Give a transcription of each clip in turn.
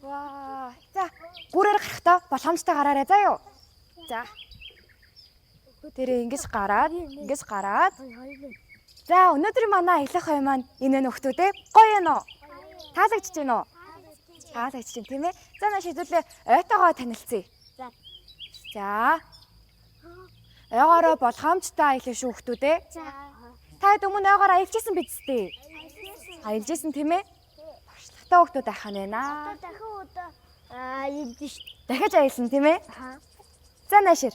Ваа. За, гүрээр гарахдаа боломжтой гараарай заа юу. За. Тэрээ ингэж гараад. За, өнөөдөр манай аялах хой маань энэ нөхдүүдээ гоё юм уу? Таалагдж байна уу? Таалагдж байна тийм ээ. За, наа шийдвэрлээ ойтойгоо танилцъя. За. Ойгоороо болгоомжтой аялах шүү хөхтүүдээ. За. Та өмнө ойгоор аялж исэн биз дээ? Аялж исэн тийм ээ. Туршлагатай хөхтүүд ахаа нэ. Дахин удаа аялж шүү. Дахиж аялсан тийм ээ. За наашир.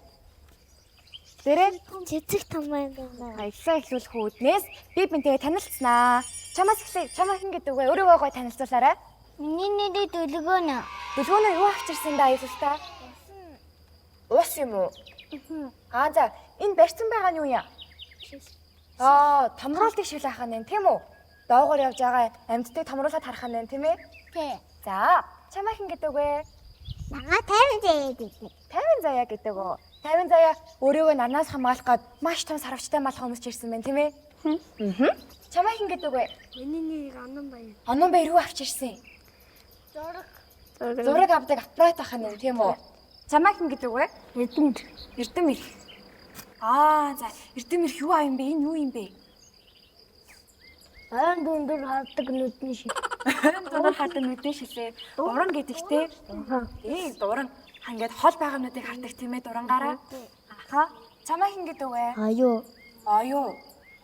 Тэрээ Цэцэг томьёо байна. аяллаа эхлүүлэх үүднээс би бинтээ танилцсанаа. Чамаас хэн гэдэг вэ? Өөрийгөө гоё танилцуулаарай. Миний нэрээ Дөлгөөнө. Дөлгөөнөө юу авчирсан да аялалтаа? Ус юм уу? За энэ барьсан байгаа нь юу юм? Томруулалтыг шил ахаа нэ тийм үү? Доогоор явж байгаа амьдтыг томруулаад харах нь тийм ээ? Тий. За, чамаа хэн гэдэг вэ? Нага 50 заяа гэдэг. 50 заяа гэдэг үү? 50 заяа өөрийгөө нарнаас хамгаалах гээд маш том сарвчтай малах хүмүүс ч ирсэн байна тийм ээ? Чамаа хэн гэдэг вэ? Миний нэрийг Анан Баяр. Анан Баяр юу авчирсан? Зураг авдаг аппарат ахаа нэ тийм үү? Чамаа хэн гэдэг вэ? Эрдэм ирэх. За, эрдэм ирэх юу аим бэ? Энэ юу юм бэ? Айн дүндэр хардаг нүдний шиг. Дуран хардаг нүдний шилээ. Дуран гэдэгтэй. Дуран ингээд хол байгаа нүдийг хардаг тийм ээ дурангаараа. Чамаа хэн гэдэг вэ?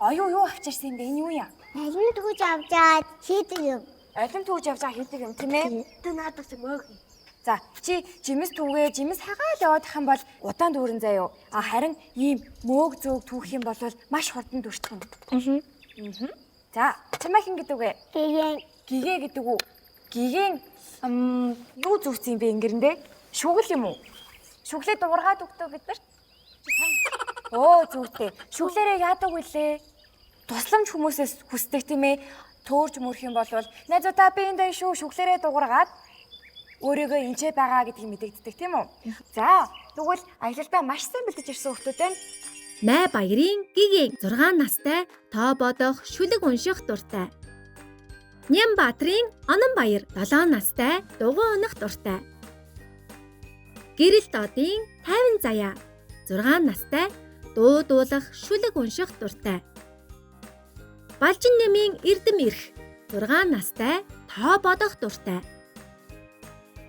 Аюу юу авчирсан бэ? Энэ юу юм? Алим тгүүж авчаад хийдэг юм. Алим тгүүж авчаа хийдэг юм тийм ээ? Тэ наадах юм өөх. За, чи жимс хагаал яваад ах юм бол удаан дүүрэн заяа. Харин ийм мөөг зөөг түүх юм бол маш хурдан дүрчих юм. За, чамаа хэн гэдэг вэ? Гэгээ гэдэг үү? Гэгийн юу зүгцсэн юм бэ ингэрэндээ? Шүгэл юм уу? Шүглээ дуургаад өгдөг гэдэрт. Зүгтэй. Шүглээрээ яадаг вүлээ? Тусламж хүмүүсээс хүсдэг тийм ээ. Төөрж мөрөх юм бол найзуудаа би энэ шүү шүглээрээ дуургаад өөрийгөө энчээ байгаа гэдгийг мэдэгддэг тийм үү? За, тэгвэл аялалдаа маш сайн бэлдэж ирсэн хүмүүс байна. Май Баярын Гэгийн 6 настай тоо бодох шүлэг унших дуртай. Нямбаатрын Анан Баяр 7 настай дугуй унах дуртай. Гэрэл Додын 50 заяа 6 настай дуу дуулах шүлэг унших дуртай. Балжин нэмийн Эрдэм ирэх 6 настай тоо бодох дуртай.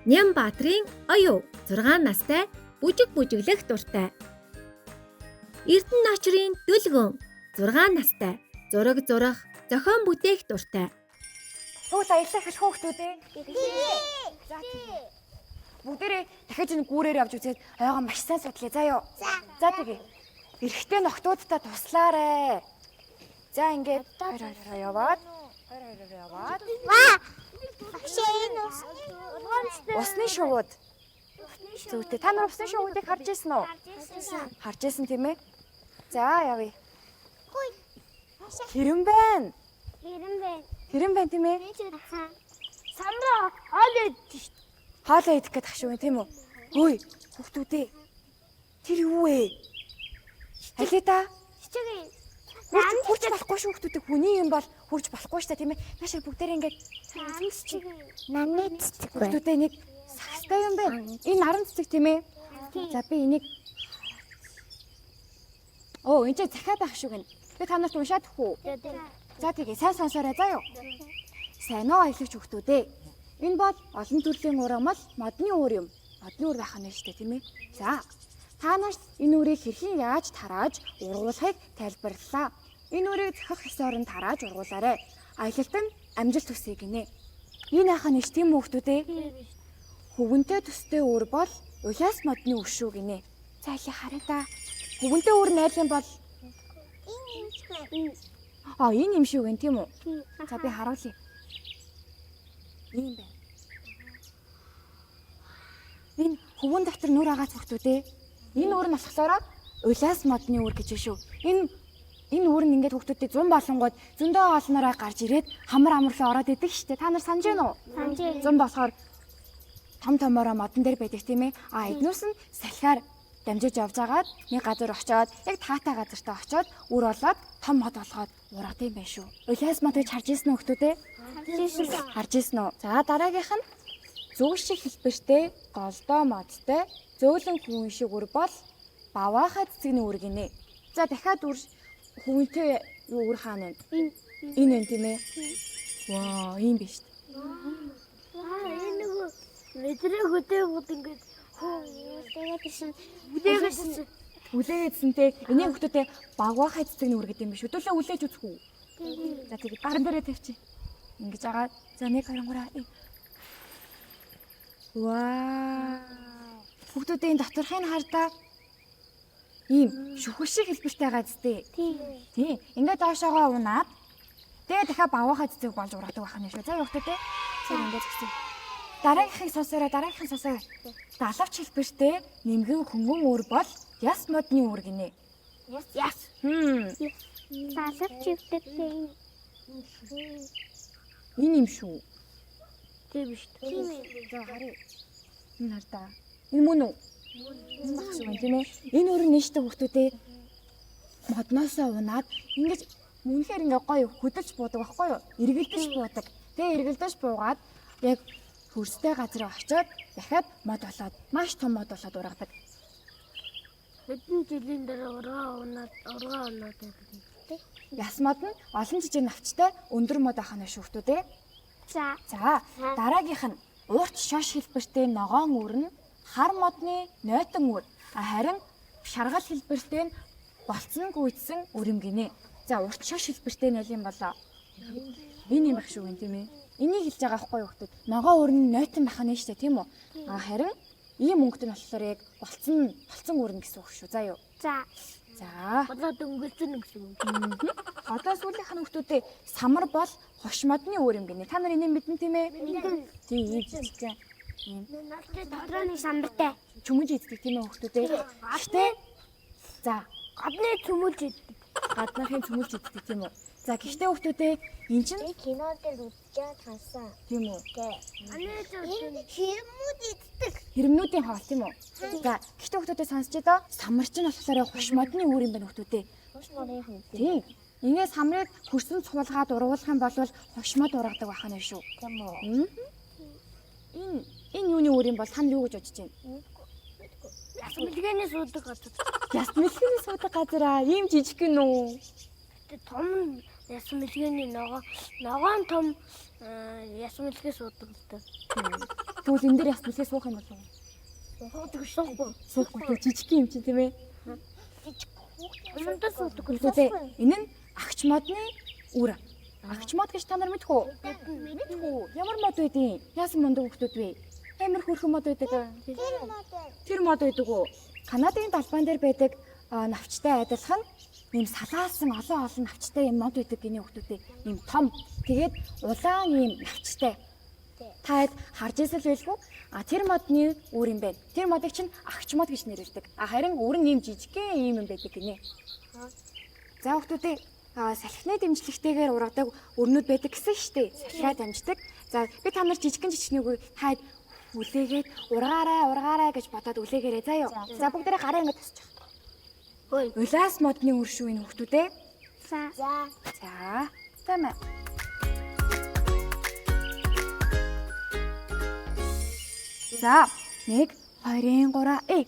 Нямбаатрын Оюу 6 настай бүжиглэх дуртай. Эрдэнэ Начрын Дөлгөөн 6 настай зураг зурах, зохион бүтээх дуртай. Тэгвэл аяллаа эхлэх хүмүүс ээ. За тийм. Бүгдээрээ дахиж энэ гүүрээр явж үзээд ойгоо маш сайн судлаа заа юу. За тэгээ. Эрэгтэй нөхдүүдтэй туслаарэ. За ингээд хоёроо яваад. Ваа. Усны шувууд. Зүйтэй. Та нар усны шувуудыг харж ирсэн үү? Харж ирсэн тийм ээ. За явъя. Хэрэм байна. Хэрэм байна тийм ээ. Самра хоол идэж шүү. Хоолоо идэх гээд ах шүү тийм үү? Хөөе, хүүхдүүдээ. Тэр юу вэ? Алита. Хурж болохгүй шүү хүүхдүүдээ. Хүний юм бол хурж болохгүй шүү тийм ээ. Наашир бүгдээрээ ингээд Намны цэцэг байна. хүүхдүүдээ нэг сагстай юм байна. Энэ наран цэцэг тийм ээ. За би энийг энэ ч захиад байх шүү гэнэ. Би та нарт уншаад өгөх үү? За тэгээ сайн сонсоорой заа юу. Сайн уу аялагч хүүхдүүдээ. Энэ бол олон төрлийн ургамал модны үр юм. Модны үр байх нь шүү дээ тийм ээ. За та нарт энэ үрийг хэрхэн яаж тарааж ургуулахыг тайлбарлалаа. Энэ үрийг зохих ёсоор нь тарааж ургуулаарай. Аялалт нь амжилт хүсье гинэ. Энэ ахын нэш тийм хүүхдүүдээ. Хөвгөнтэй төстэй үр бол улаас модны үр шүү гинэ. За их хараа та. Хөвгөнтэй үр найл юм бол энэ юм шүү гэн тийм үү? За би харуулъя. Ийм байна. Энэ хөвгөн дотор нүр агац хүүхдүүдээ. Энэ үр нь болохоор улаас модны үр гэж шүү. Энэ үр нь ингээд хүүхдүүдэд 100 болонгууд зөндөө олноороо гарч ирээд хамар амарлаа ороод идэг штэ. Та нар санаж байна уу? 100 болохоор том томороо модон дээр байдаг тийм ээ. Эднүүс нь салхиар дамжиж явж агаад нэг газар очиод яг таатай газартаа очиод үр олоод том мод болгоод ургад юм байна шүү. Улаас мод гэж харж ирсэн хүүхдүүдээ? Харж ирсэн үү? За дараагийнх нь Зүг шиг хэлбэртэй, голдоо модтой, зөөлөн хүн шиг үр бол баваахай цэцэгний үр гинэ. За дахиад хүнтэй юу үр хаана вэ? Энэ тийм ээ. Вау, ийм биш. Энэ нөгөө мэдрээ хөдөө бод ингээд Үлээгээдсэнтэй энэний хүмүүстэй баваахай цэцэгний үр гэдэг юм биш. Өдөртөө үлээж үзэх үү? За тэгээд баран дээрээ тавьчих. Ингэж агаад за 1 2 3. Вау. Хүүхдүүдийн доторхыг хардаа ийм шүхэл шиг хэлбэртэй газтэй. Тийм. Ингээд доошоогоо унаад тэгээ дахиад баваахай цэцэг болж ургадаг байх нь шүү. За хүүхдүүдээ. Сайн ингээд гэсэн. Дараагийнхыг сонсоорой. Далавч хэлбэртэй нэмгэн хөнгөн үр бол яс модны үр гинэ. яс. Далавч хэлбэртэй Энэ юм шүү. Тийм биш. За харъя. Энэ хардаа. Энэ мөн үү? Энэ баг шүү тийм ээ. Энэ үр нээштэй хүүхдүүдээ модноосоо унаад ингэж үнэхээр ингээ гоё хөдөлж буудаг байхгүй юу? Эргэлдэж буудаг. Тэгээ эргэлдэж буугаад яг хөрстэй газар очиод дахиад мод болоод маш том мод болоод ургадаг. Хэдэн жилийн дараа ургаа унаад байдаг. Яс мод нь олон жижиг навчтай өндөр мод ахна шүүхтүүдээ. За. За дараагийнх нь урт шош хэлбэртэй ногоон үр нь хар модны нойтон үр. Харин шаргал хэлбэртэй нь болцсон гүйцсэн үрэм гинэ. За урт шош хэлбэртэй нь аль юм болоо? Энэ юм байх шүү гэн тийм ээ. Энийг хэлж байгаа байхгүй юу хүмүүс. Ногоон үр нь нойтон байх нь штэ тийм үү? Харин ийм өнгөт нь болохоор яг болцсон үр нь гэсэн үг шүү. За юу. За. За. Болоод өнгөрцөн гэсэн үг. Одоо сүүлийнх нь хүмүүстэй самар бол хош модны үр юм гинэ. Та нар энийг мэдэн тийм ээ? Тийм ийм жижиг юм. Дотрооны самбартай. Чүмж иддэг тийм ээ хүмүүстэй. Гэхдээ за Гадны цөмөлж иддэг. гадныхын цөмөлж иддэг тийм үү? За гэхдээ хүмүүстэй эн чинь Кино дээр үзчихээд хасан. тийм үү? Манай Хэрмүүд иддэг. Хэрмнүүдийн хоол тийм үү? За гэхдээ хүмүүстэй сонсч доо самарч нь болохоор хош модны үр юм байна хүмүүстэй. Хош модын хүн. Тийм. Ингээд самрыг хөрсөн цуулгаад ургуулах юм бол хош мод ургадаг байх нь шүү. Тийм үү? Энэ юуны үр юм бол тань юу гэж бодож байна? яс мэлгээний суудаг газар. Яс мэлгэний суудаг газар аа ийм жижиг гин үү? Том яс мэлгээний ногоон том яс мэлгээ суудаг гэдэг. Тэгвэл энэ дээр яс мэлгээ суух юм болов уу? Суудаг шохгүй. Суухгүй жижиг юм чи тийм ээ? Өмнөд суудаг. Гэхдээ энэ нь агч модны үр. Агч мод гэж та нар мэдэх үү? Мэдгүй. Ямар мод байдیں۔ Яасан мундаг хүмүүс вэ? Амар хөрхөн мод байдаг. Тэр мод байдаг уу? Канадын талбайн дээр байдаг навчтай адилхан ийм салаалсан олон навчтай юм мод байдаг гинэ хүмүүстэй. Ийм том. Тэгээд улаан ийм навчтай. Таад харж ирсэл байлгүй. Тэр модны үр юм байна. Тэр модыг чинь агч мод гэж нэрэлдэг. Харин үр нь ийм жижигхэн ийм юм байдаг гинэ. За хүмүүстэй салхины дэмжлэгтэйгээр ургадаг өрнүүд байдаг гэсэн штеп. Салхиа дамждаг. За би та нар жижигхэн жижигнээг таад үлээгээд ургаарай гэж бодоод үлээгээрэй заа юу. За бүгдээрээ гараа ингэж тасчих. Ой. Улаас модны үр шүү энэ хүмүүстэй. За. За. Тэмээ. За 1 2 3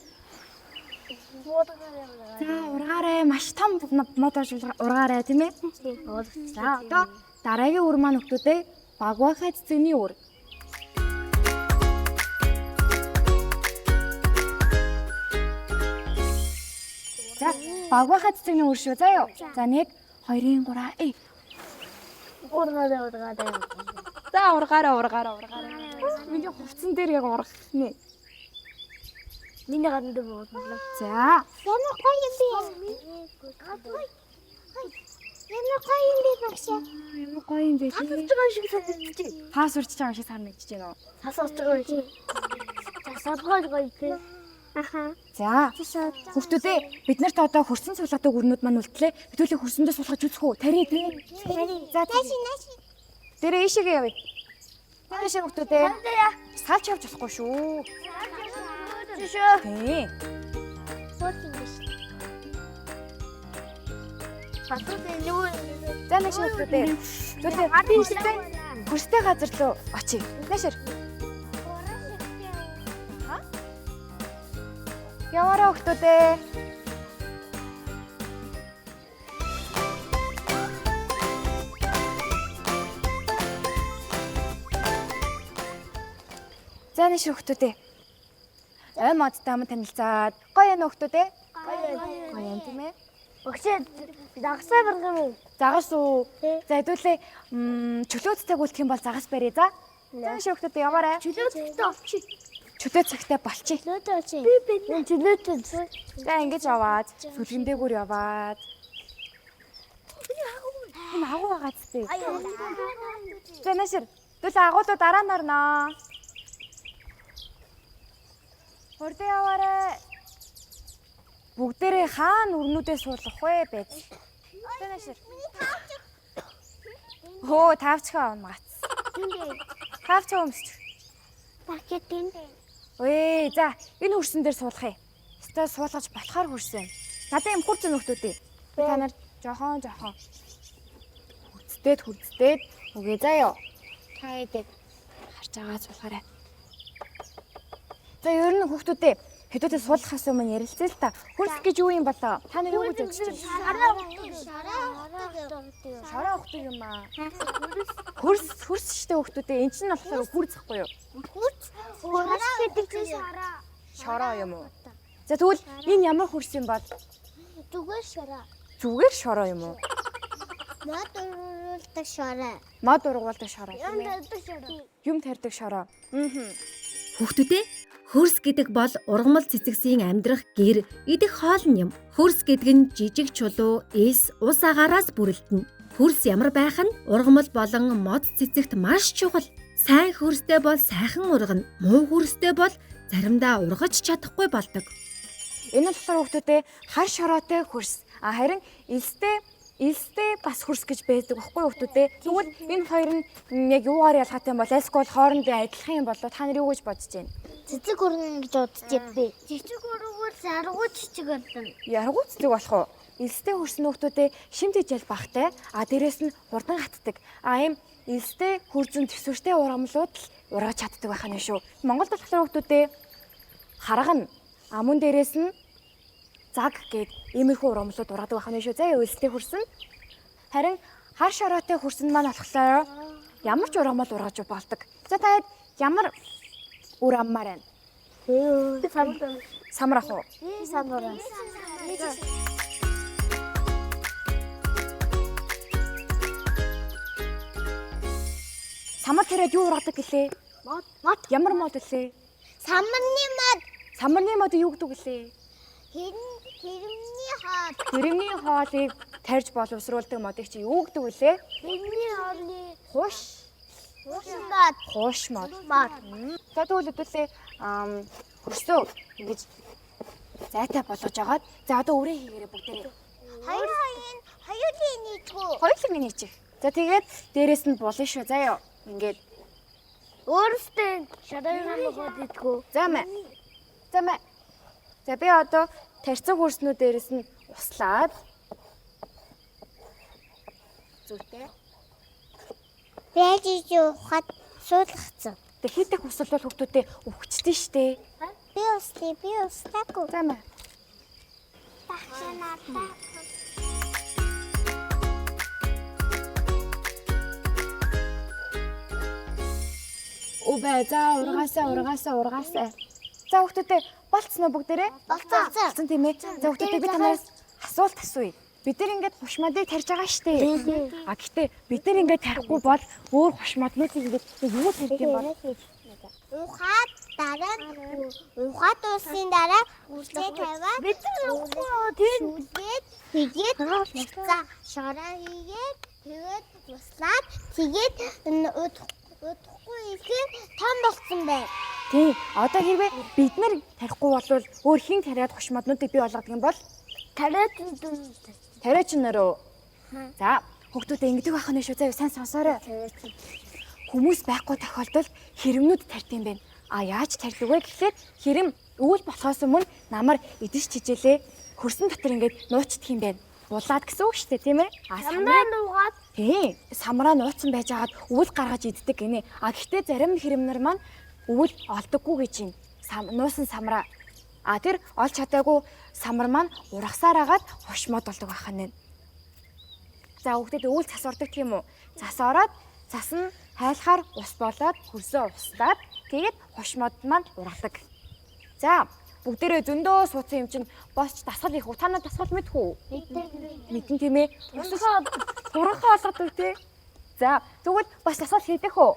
За ургаарай маш том мод ургаарай тийм ээ. За одоо дараагийн үр маань хүмүүстэй багвахай цэцэгний үр. За багвахай цэцэгний үр шүү заа юу. За 1 2 3 Ургаарай. За ургаарай. Миний хувцсан дээр яг ургах нэ. Миний гадна дээр буудлаа. За Ямар гоё юм бэ? Ямар гоё юм бэ багшаа? ямар гоё юм бэ тийм. Цацгаа шиг санагдчих. Пас урч байгаа шиг санагдаж байна уу? Цас уцгаа шиг. Цасгаа гоё тий. Аха. За хүүхдүүдээ бид нарт одоо хөрсөн цуглаадаг өрнүүд маань үлдлээ. Хэдүүлээ хөрсөндөө суулгаж үзэх үү? Тари тий. За Нааш. дээрээ ийшээгээ явъя. Таашаа хүүхдүүдээ салж явж болохгүй шүү. Шөө. Тий. Хатууд нөгөө За нэг хүүхдүүдээ. Зүгтээ хөрстэй газар руу очие. Наашир. Яваарай хүүхдүүдээ. За нэг хүүхдүүдээ. Ой модтой ам танилцаад гоё энэ хүүхдүүдээ. Гоё юм тийм ээ. Өгшөө дагсаа баргам уу? Загас уу? За хэдүүлээ чөлөөцтэй гүйлэх юм бол загас барья за. За хүүхдүүдээ яваарай. Чөлөөтэй олчих. Чөлөө цагтай болчих. Чөлөөтэй олчих. Энэ чөлөөтэй. За ингэж аваад сүлгэндээгүүр яваад. Энэ агуу байгаа зү. За нэшэр. Дүүл агуулуу дараа нь орноо. Хурдан яваарай. Бүгдээрээ хаана өрнүүдээ суулгах вэ бэз. За нэшэр. Хөө тавчгаа авна гац. Тавчгаа өмсч. Пакетин. Өө за энэ хөрсөн дээр суулгах юм. Өстой суулгаж болохоор хөрсөн. Надад юм хурц нөхдүүдээ. Та нар жохон. Хүрцдээд үгүй заяа. Та хэдэг харж байгаа суулгаарай. За ер нь хүүхдүүдээ хэдүүдэд суулгахаас өмнө ярилцээ л та. Хөрс гэж юу юм болоо? Та нар юу гэж бодож байна? Шараа хүүхдүүд юм аа. Хөрс штэ хүүхдүүдээ эн чинь болохоор хүрцэхгүй юу? Хурц гэдэг чинь шараа. Шараа юм уу? За тэгвэл энэ ямар хөрс юм бол? Зүгээр шараа. Зүгээр шороо юм уу? Мод уруулдаг шараа. Мод ургуулдаг шороо. Юм тавьдаг шараа. Юм тарьдаг шороо. Хүүхдүүдээ хөрс гэдэг бол ургамал цэцэгсийн амьдрах гэр идэх хоолн юм. Хөрс гэдэг нь жижиг чулуу, эс, ус агаараас бүрэлдэнэ. Хөрс ямар байх нь ургамал болон мод цэцэгт маш чухал. Сайн хөрстэй бол сайхан ургана. Муу хөрстэй бол заримдаа ургаж чадахгүй болдог. Энэ нь болохоор хүүхдүүдээ хар шороотой хөрс. Харин элстэй бас хөрс гэж байдаг баггүй хүүхдүүдээ. Тэгвэл энэ хоёр нь яг юугаар ялгаатай юм бол альсгүй хоорондоо адилхан юм болоо та нар юу гэж бодож байна? Цэцэг өргөн гэж бодчих би. Цэцэг өргөөр заргуу цэцэг болно. Яргуу цэцэг болох уу? Элстэй хөрс нөхдүүдээ шимтэж ял багтай. Дээрээс нь хурдан хатдаг. Ийм элстэй хөрзөн төсвөртэй ургамлууд л ургаж чаддаг байх нь шүү. Монголд болохоор хүүхдүүдээ харгана. Мөн дээрээс нь заг гээд иймэрхүү ургамлууд ургадаг байх нь шүү. За элстэй хөрсөн. Харин хар шороотой хөрсөн маань болохоор ямар ч ургамал ургаж болдог. За та ямар үр аммаар байна? Самрах уу? Самураа. Самар тариад юу ургадаг гэлээ? Мод. Ямар мод гэлээ? Самарны мод. Самарны мод юу гэдэг гэлээ? Хэрэмний хоол. Тэрэгний хоолыг тарьж боловсруулдаг модыг чи юу гэдэг вүлээ? Хэрэмний хоолны Хуш мод. Хуш мод. Мод. За тэгвэл хэдүүлээ хөрсөө ингэж зайтай болгож агаад за одоо өрөө хийгээрэй бүгдээрээ. Хоёулын нийтгүү. Хоёулаа нийчих. За тэгээд дээрэс нь булан шүү заяа. Ингээд Өөрөөсөө шараа болгоод идэггүй. за мэ. За би одоо тарьцаг хөрснүүд дээрэс нь услаад зүйтэй. Бэж ухаад суулгацсан. Тэг хийдэх усал бол хүүхдүүдэд өвчтөн штэ. Би устаагүй. За мэ. Багшаанаа. Үбэ за ургаасаа. За хүүхдүүдээ болцсноо бүгдээрээ? Болцсон тийм ээ. За хүүхдүүдээ би танаас асуулт асууя. Бид нар ингээд хушмадыг тарьж байгаа штэ. Гэхдээ бид нар ингээд тарихгүй бол өөр хушмаднууд ингээд юу тарьд юм бол? Ухаад уусын дараа үржээ тавиад бид тэгээд за шороо хийгээд тэгээд туслаад тэгээд удахгүй ихээр том болсон бай. Тий. Одоо хэрвээ бид нар тарихгүй болвол өөр хин тариад хушмаднуудыг бий болгодог юм бол тариач наруу. За хүүхдүүдээ ингэдэг байх нь шүү. За сайн сонсоорой. Хүмүүс байхгүй тохиолдолд хэрэмнүүд тарьд юм байна. Яаж тарьдаг вэ гэхээр хэрэм өвөл болохоос өмнө намар идэж чижээлээ хөрсөн дотор ингээд нуучдаг юм байна. Булаад гэсэн үг шүү дээ, тийм ээ? Самраа нуугаад. Тий. Самраа нууцсан байж хагаад өвөл гаргаж иддэг гинэ. Гэхдээ зарим хэрэмнэр маань өвөл олдоггүй гэж юм. Нуусан самраа. Тэр олж чадаагүй самар маань ургасаар агаад хошмоод болдог байхan нь. За хүүхдэд өвөл цас ордог тийм үү? Цас ороод цас нь хайлахаар ус болоод хөрсөө устаад тэгээд хошмоод маань ургадаг. За бүгдээрээ зөндөө суудсан юм чинь босч дасгал их уу? Та нар дасгал мэдэх үү? Мэдэн тийм ээ. Хуранхаа олгодог тий. За тэгвэл бас дасгал хийдэх үү?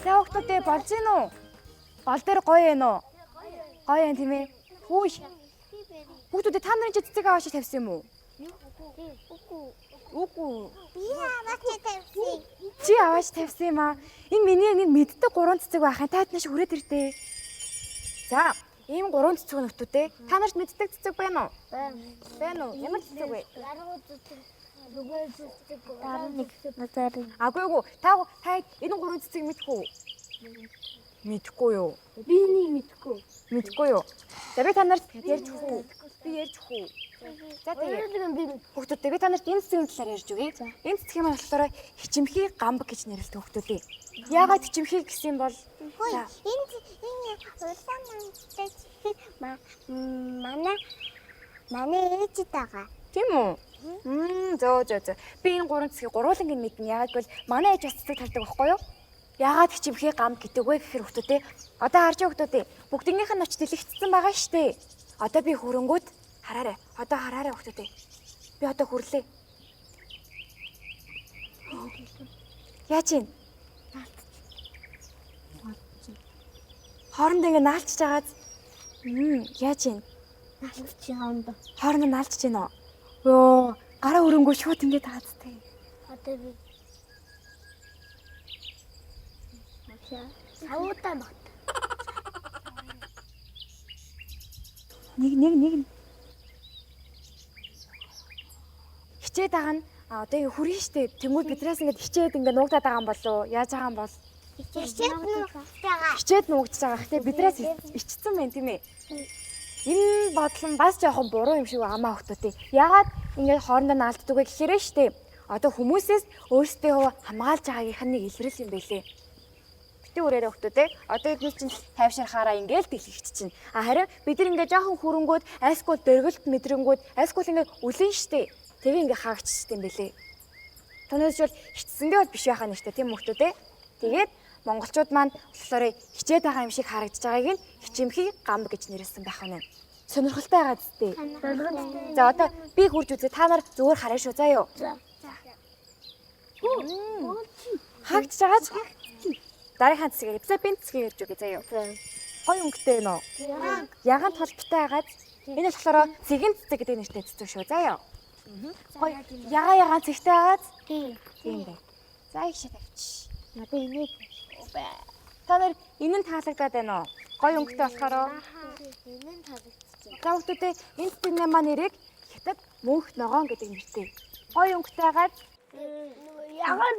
За хүүхдүүдээ болж гин үү? Бол дээр гоё юм уу? Гоё юм тийм ээ. Хөөш. Хүүхдүүдээ та нарын цэцэг аваач тавьсан юм уу? Үгүй. Би аваач тавьсан. Чи аваач тавьсан юм аа. Энэ миний нэг мэддэг 3 цэцэг байхын таад нааш хүрээд ирдээ. За, ийм 3 цэцэг нөтүүдээ та нарт мэддэг цэцэг байна уу? Байна уу? Ямар цэцэг вэ? Агүйгүй. Та энэ 3 цэцэг мэдэх үү? Мэдхгүй юу? Би нэг мэдхгүй. Мэдхгүй юу? За би та нарт ярьж өгөх үү? Би ярьж өгөх үү? За тэгээ. Хүүхдүүдээ би та нарт энэ цэцгийн талаар ярьж өгье. Энэ цэцгийн маань болохоор хичимхий гамбаг гэж нэрлэдэг хүүхдүүдээ. Яагаад хичимхий гэсэн бол энэ улаан манай ээжид байгаа. Тийм үү? Зөө. Би энэ 3 цэцгийг гурвуулангийн мэднэ. Яагаад гэвэл манай ээж бас цэцэг тардаг байхгүй юу? Яагаад хичимхий гам гэдэг вэ гэхээр хүүхдүүдээ одоо харж хүүхдүүдээ бүгднийх нь очиж дэлгэцсэн байгаа штэ. Одоо би хөрөнгүүд хараарай. Одоо хараарай хүүхдүүдээ. Би одоо хүрлээ. Яаж юм? Хоорондоо ингэ наалчж байгааз. Яаж юм? Наалчж хоорондоо. Хоорондоо наалчж гинөө. Йоо, гараа өрөнгөө шууд ингэ таацтай. Одоо би савуудаа бат. Нэг. Хичээд байгаа нь одоо ингэ хүрэн штэ. Тэнгүүд бидрээс ингэ хичээд ингэ нуугдаад байгаа юм болоо. Яаж байгаа юм бол? Хичээд нуугдж байгаа. Гэтэ бидрээс ичсэн байх тийм ээ. Энэ бодлон бас жоохон буруу юм шиг амаа хөтөтэй. Ягаад ингэ хоорондоо наалддаг вэ гэхээр штэ. Одоо хүмүүсээс өөрсдөө хамгаалж байгаагийнх нь нэг илрэл юм байлээ. Битүү үрээрээ хөтөтэй. Одоо эдгээр чинь тайвширхаараа ингээл дэлгэгч чинь. Харин бид нар ингээ жоохон хөрөнгүүд, айскул дөргөлт мэдрэнгүүд, айскул ингээ үлэн штэ. Тэгээ ингээ хаагччихдээ юм байлээ. Тонос бол хичсэндээ бол биш байхаа нэртэй тийм хөтөтэй. Тэгээд монголчууд маань болохоор хичээд байгаа юм шиг харагдаж байгааг нь хичимхий гамб гэж нэрлсэн байх нь. Сонирхолтой байгаа зүтэй. За одоо би хурж үзээ та нар зүгээр хараа шүү заа юу. Хаагч жаач. Дараагийн цэцгээ эпизодын цэцгээ ярьж өгье заа юу. Гоё өнгөтэй нөө. Ягаан толботой байгаад энэ болохоор цэгийн цэцэг гэдэг нэртэй цэцэг шүү заа юу. Гоё ягаан цэгтэй байгаад тийм бай. За их шиг тавьчих. Надад энийг та нар энэ нь таалагдаад байна уу? Гоё өнгөтэй болохоор Энэ нь таалагдчихжээ. за хүүхдүүдээ энэ цэцгийн маань нэрийг хятад мөнх ногоон гэдэг нэртэй. Гоё өнгөтэй байгаад Ягаан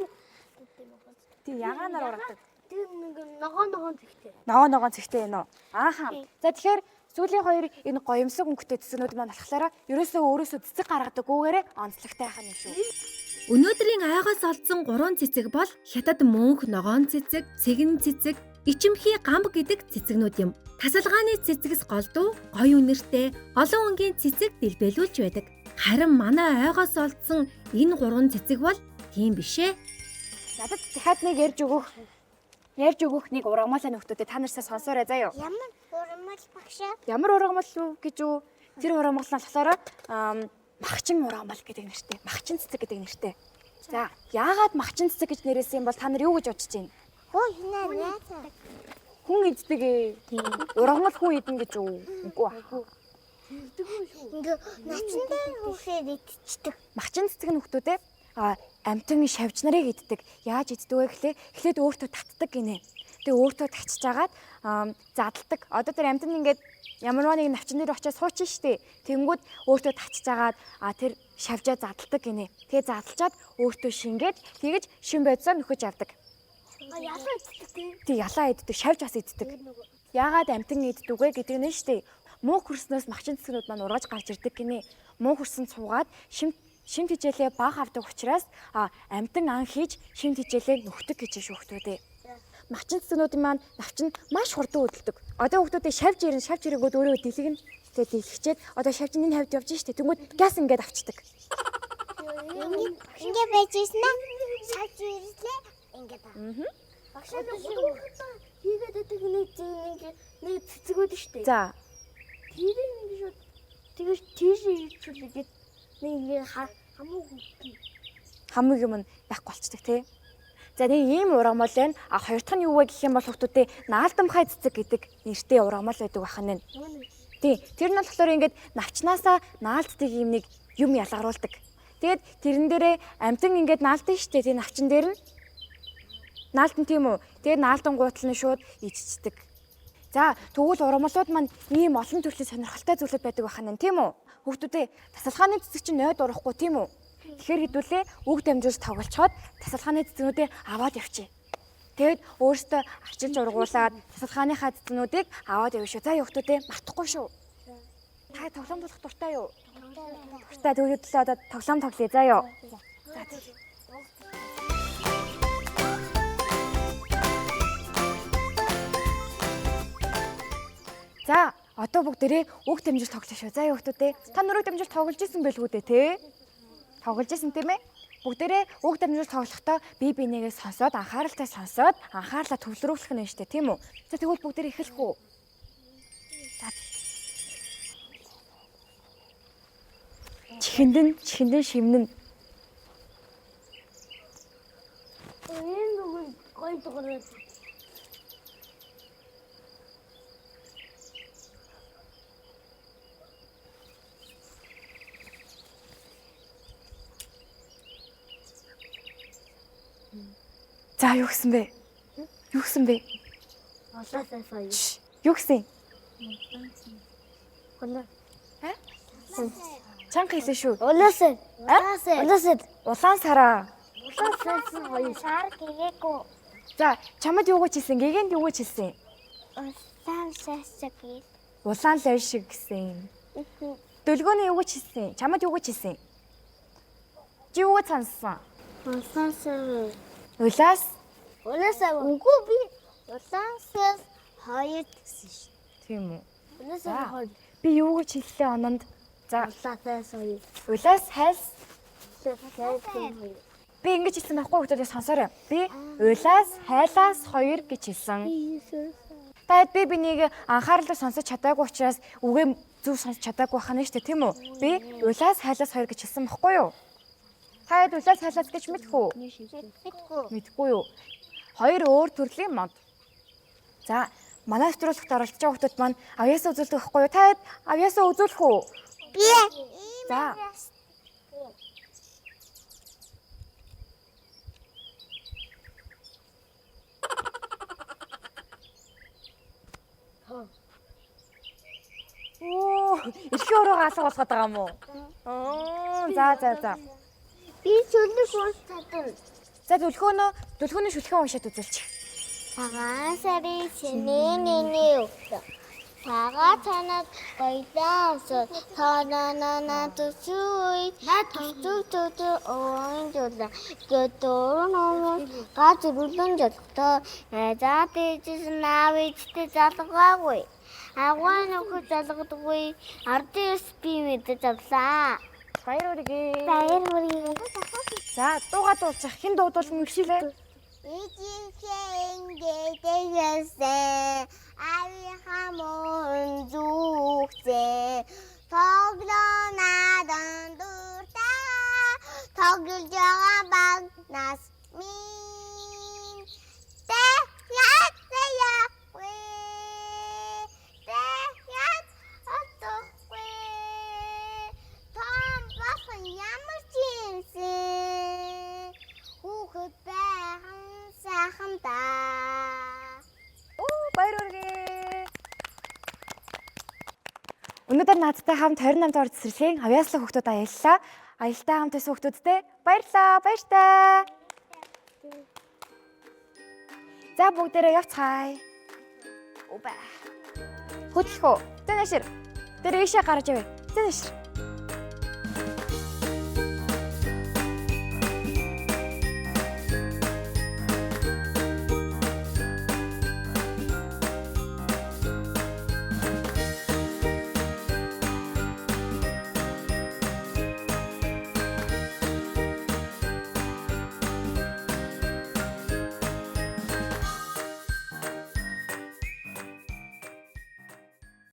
тийм ягаанаар ургадаг. Тэр нэг ногоон зэгтэй. Ногоон цэгтэй энэ үү? Ааха. За тэгэхээр сүүлийн хоёр энэ гоёмсог өнгөтэй цэцгнүүд маань болохоор ерөөсөө өөрөөсөө цэцэг гаргадаггүйгээрээ онцлогтой хайх юм шүү. Өнөөдрийн айгаас олдсон 3 цэцэг бол хятад мөнх, ногоон цэцэг, цэгэн цэцэг, ичимхий гамб гэдэг цэцэгнүүд юм. Тасалгааны цэцэгс голдуу, гоё үнэртэй, олон өнгийн цэцэг дэлбэлүүлж байдаг. Харин манай айгаас олдсон энэ 3 цэцэг бол тийм биш ээ. Надад дахиад нэг ярьж өгөх нэг ургамалаа нөхдөөдөө та нарсаа сонсоорой заяа. Ямар урмал багшаа? Ямар ургамал юу гэж үү? Тэр ургамал нь болохоор махчин ургамал гэдэг нэртэй. Махчин цэцэг гэдэг нэртэй. За, яагаад махчин цэцэг гэж нэрээсэн юм бол та нар юу гэж бодож байна? Хөө хинаа. Хүн иддэг ээ. Ургамал хүн идэн гэж үү? Үгүй аа. Ингээ начинтай хүүхэд идчихдэг. Махчин цэцэг нөхдөөдөө амтны шавж нарыг иддэг. Яаж иддэг вэ гэхлээр эхлээд өөртөө татдаг гинэ. Тэгээ өөртөө татчихж агаад задалдаг. Одоо тэр амтны ингээд ямарваа нэг навчин дээр очиж суучин штэ. Тэнгүүд өөртөө татчихж агаад тэр шавжаа задалдаг гинэ. Тэгээ задалчаад өөртөө шингээд тэгэж шин байцаар нөхөж авдаг. Ялаа иддэг. Тэг ялаа иддэг, шавж бас иддэг. Яагаад амтан иддэг вэ гэдэг нь штэ. Муу хөрснөөс махчин цэцгнүүд маань ургаж гарч ирдэг гинэ. Муу хөрсөн цуугаад шимт хичээлээ баг авдаг учраас амтан ан хийж шимт хичээлээ нөхдөг гэж шүүхтүүдээ. Махчин цэцгнүүд маань навчин маш хурдан хөдөлдөг. Одоо хүүхдүүдээ шавж ирэнгүүт өөрөө дэлгэн. Тэгээ дэлгэчээд одоо шавжин энэ хавьд явж штэ. Тэнгүүд газ ингээд авчдаг. Ингээ байж ирсэн аа. Шавж ирлээ. Ингээ таа. Багшаа хийгээд байдаг нэг цэцгүүд штэ. За. Тэр ингэ шууд тэгэж тийш ирчихлээ. Нэг ингэ хамаг юм яг болцдог тий. За нэг ийм ургамал байна. Хоёр дахь нь юу вэ гэх юм бол хүүхдүүдээ наалдамхай цэцэг гэдэг нэртэй ургамал байдаг бахана. Тий. Тэр нь болохоор ингээд навчнаасаа наалддаг юм нэг юм ялгаруулдаг. Тэгээд тэрэн дээрээ амтан ингээд наалдсан штэ. Тэр навчин дээр нь наалдан тийм үү. Тэгээд наалдан гуйтал нь шууд ичцдэг. За тэгвэл ургамлууд маань ийм олон төрлийн сонирхолтой зүйлүүд байдаг бахана тийм үү? Хүүхдүүдээ тасалгааны цэцэг чинь нойд урахгүй тийм үү? Тэгэхээр хэдүүлээ үг дамжуулж тоглолцоход тасалгааны цэцгнүүдийг аваад явчих. Тэгэд өөртөө арчилж ургуулад тасалгааныхаа цэцгнүүдийг аваад явна шүү. За хүүхдүүдээ мартахгүй шүү. Та тоглоом болох дуртай юу? Дуртай. Тэгвэл одоо тоглоом тоглоё заа ёо. За одоо бүгдээрээ үг дамжуулж тоглоё шүү. За хүүхдүүдээ та нүрэг дамжуулж тоглож исэн байлгүй дээ те? Тоглож исэн тийм ээ? Бүгдээрээ үг дамжуулж тоглохдоо бие бинийгээ сонсоод анхааралтай сонсоод анхаарлаа төвлөрүүлэх нь штэ тийм үү? За тэгвэл бүгдээрээ эхэлэх үү? За. Чихэндэн шимнэн. энэ нөгөө гоё дуурай. За юу гэсэн бэ? Юу гэсэн бэ? Олоосаа сая. Юу гэсэн? Улаа. Чанга хэлээ шүү. Улаасаа. Улаан сараа. Улаасаа гоё. Сар гэгээгүй. За чамд юу гэж хэлсэн? Гэгэнд юу гэж хэлсэн? Улаан сасаг гээл. Улаан лай шиг гэсэн. Дөлгөөний юу гэж хэлсэн? Чамд юу гэж хэлсэн? Чи юу гэж сонссон? Улаасаа. Улаас Үгүй би Улаансаас хоёр гэсэн шүү. тийм үү? улаасаа хоёр. Би юу гэж хэллээ ононд? За Улаасаа хоёр. улаас хайлс. Хоёр. Би ингэж хэлсэн байхгүй хүүхдүүд сонсоорой. Би улаас хайлаас хоёр гэж хэлсэн. Таад би бинийг анхааралтай сонсож чадаагүй учраас үгээ зөв сонсож чадаагүй байхна шүү дээ тийм үү? Би улаас хайлаас хоёр гэж хэлсэн байхгүй юу? Таад улаас хайлаас гэж мэдхүү? Мэдгүй юу? Хоёр өөр төрлийн мод. За, манай нэвтрүүлэгт оролцож байгаа хүмүүс маань авьяасаа үзүүлдэг байхгүй юу? Таад авьяасаа үзүүлэх үү? Би. За. Оо, эрхээ өрөөгөө алга болгоод байгаа юм уу? За. Би чөлөг уус чадвар. За дүлхөөнөө шүлхэн уншаад үзүүлчих. Цагаан сарын шинийн өглөө. Цагаан цанаад гоёлаас таанаа төсүй төсөө оонжола götөрөн газар үлэн жолтой заа дээжс наавичтэй залгаагүй агуу нөхөд залгадаггүй ардын ус би мэдэж авлаа. Баяр хүргэе. Баяр хүргэе. За дуугаа дуулчих. Хэн дуудуулна мэгшилээ? Ичээнгээтэйгэсээ ави хамон зүгцээ тоглоонаа дандуртаа тоглож байгаа багнаас минь тэ яатаяахгүй тэ яат отохгүй том бахан ямар чимсэн хүүхэд байхан сайхан та. Баяр хүргэе. Өнөөдөр надтай хамт 28 дугаар цэцэрлэгийн авьяаслаг хүүхдүүд аяллаа. Аялалтаа хамт байсан хүүхдүүдтэй баярлалаа. Баяртай. За бүгдээрээ явцгаая. Хөдлөх үү? Тэнэшэр. Тэр ийшээ гарч явъя. Тэнэшэр.